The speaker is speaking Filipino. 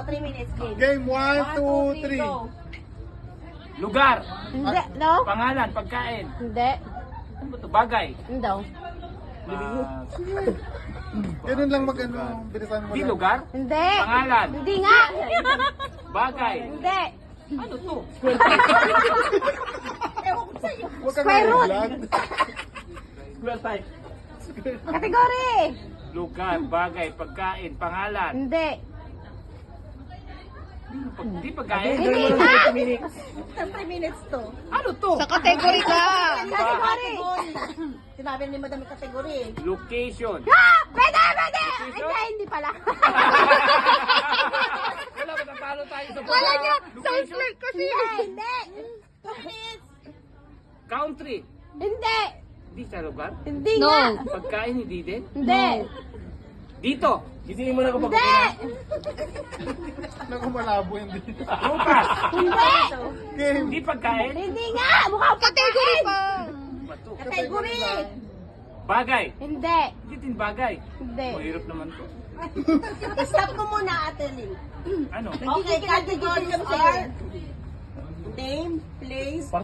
O, 3 minutes game. Game 1, 2, 3. go. Lugar. Hindi, no? Pangalan, pagkain. Hindi. Ano ba ito? Bagay. Hindi. Ah, Ganun lang mag-ano, bilisan mo di lang. lugar. Hindi. Pangalan. Hindi nga. Bagay. Hindi. Ano to? Huwag kang Square root. nag-vlog. Kategory. Lugar, bagay, pagkain, pangalan. Hindi. Di pagkain. Hindi nga. 3 minutes to. Ano to? Sa kategory ka. Kategory. Sinabi ni Madam yung kategory. Location. Ah! Pwede, pwede. Hindi pala. Wala ba natalo tayo sa Wala niya. Location? Sound like kasi. Hindi. 2 minutes. Country. Hindi. Di sa lugar. Hindi nga. Pagkain, hindi din. Hindi. Dito. Gisingin mo na ako Hindi. Naku, malabo yung dito. Bukas. Hindi. Game. Di pagkain. Hindi nga. Mukha kategory pa. Bato. Kategory. Bagay. Hindi. Hindi din bagay. Hindi. Mahirap naman to. Stop ko muna, Ate Lynn. Ano? Okay, categories are name, place,